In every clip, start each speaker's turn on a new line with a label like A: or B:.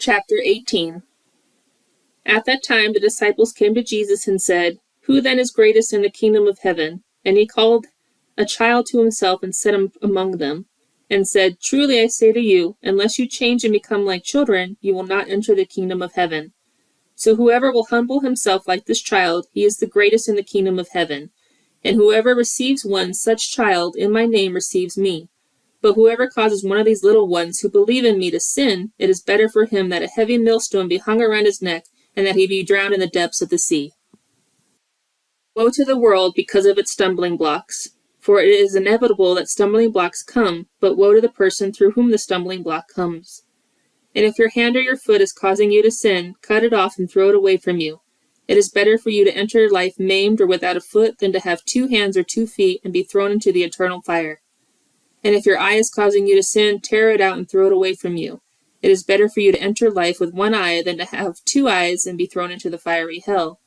A: Chapter 18. At that time the disciples came to Jesus and said, "Who then is greatest in the kingdom of heaven?" And he called a child to himself and set him among them, and said, "Truly I say to you, unless you change and become like children, you will not enter the kingdom of heaven. So whoever will humble himself like this child, he is the greatest in the kingdom of heaven. And whoever receives one such child in my name receives me. But whoever causes one of these little ones who believe in me to sin, it is better for him that a heavy millstone be hung around his neck, and that he be drowned in the depths of the sea." Woe to the world because of its stumbling blocks. For it is inevitable that stumbling blocks come, but woe to the person through whom the stumbling block comes. And if your hand or your foot is causing you to sin, cut it off and throw it away from you. It is better for you to enter life maimed or without a foot than to have 2 hands or 2 feet and be thrown into the eternal fire. And if your eye is causing you to sin, tear it out and throw it away from you. It is better for you to enter life with 1 eye than to have 2 eyes and be thrown into the fiery hell.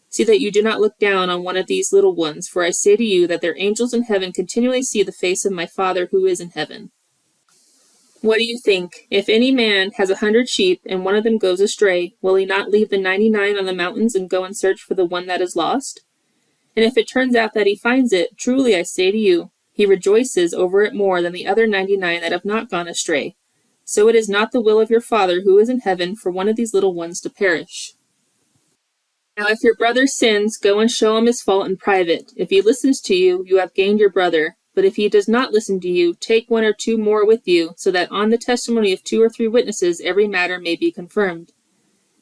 A: See that you do not look down on one of these little ones, for I say to you that their angels in heaven continually see the face of my Father who is in heaven. What do you think? If any man has 100 sheep, and one of them goes astray, will he not leave the 99 on the mountains and go and search for the one that is lost? And if it turns out that he finds it, truly I say to you, he rejoices over it more than the other 99 that have not gone astray. So it is not the will of your Father who is in heaven for one of these little ones to perish. Now if your brother sins, go and show him his fault in private. If he listens to you, you have gained your brother. But if he does not listen to you, take 1 or 2 more with you, so that on the testimony of 2 or 3 witnesses every matter may be confirmed.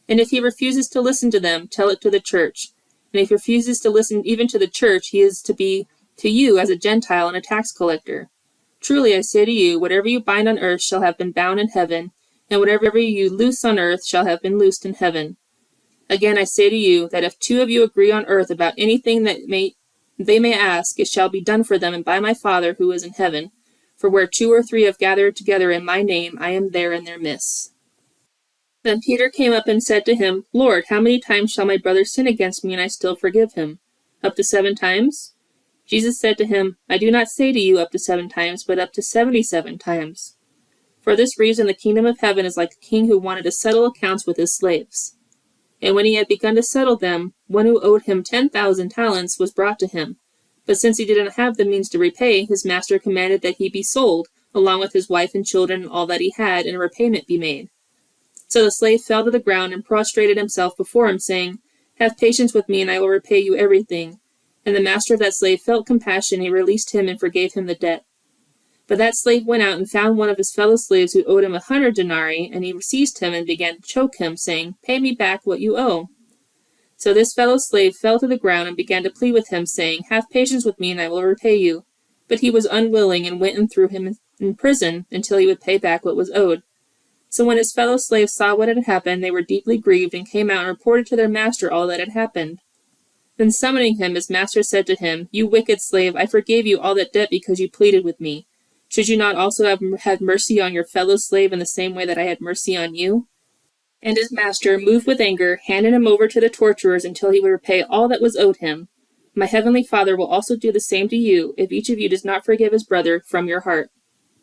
A: And if he refuses to listen to them, tell it to the church. And if he refuses to listen even to the church, he is to be to you as a Gentile and a tax collector. Truly I say to you, whatever you bind on earth shall have been bound in heaven, and whatever you loose on earth shall have been loosed in heaven. Again I say to you, that if 2 of you agree on earth about anything that they may ask, it shall be done for them and by my Father who is in heaven. For where 2 or 3 have gathered together in my name, I am there in their midst. Then Peter came up and said to him, "Lord, how many times shall my brother sin against me and I still forgive him? Up to 7 times? Jesus said to him, "I do not say to you up to 7 times, but up to 77 times. For this reason the kingdom of heaven is like a king who wanted to settle accounts with his slaves. And when he had begun to settle them, one who owed him 10,000 talents was brought to him. But since he did not have the means to repay, his master commanded that he be sold, along with his wife and children and all that he had, and a repayment be made. So the slave fell to the ground and prostrated himself before him, saying, 'Have patience with me, and I will repay you everything.' And the master of that slave felt compassion, and he released him and forgave him the debt. But that slave went out and found one of his fellow slaves who owed him 100 denarii, and he seized him and began to choke him, saying, 'Pay me back what you owe.' So this fellow slave fell to the ground and began to plead with him, saying, 'Have patience with me, and I will repay you.' But he was unwilling, and went and threw him in prison until he would pay back what was owed. So when his fellow slaves saw what had happened, they were deeply grieved, and came out and reported to their master all that had happened. Then summoning him, his master said to him, 'You wicked slave, I forgave you all that debt because you pleaded with me. Should you not also have had mercy on your fellow slave in the same way that I had mercy on you?' And his master, moved with anger, handed him over to the torturers until he would repay all that was owed him. My heavenly Father will also do the same to you if each of you does not forgive his brother from your heart."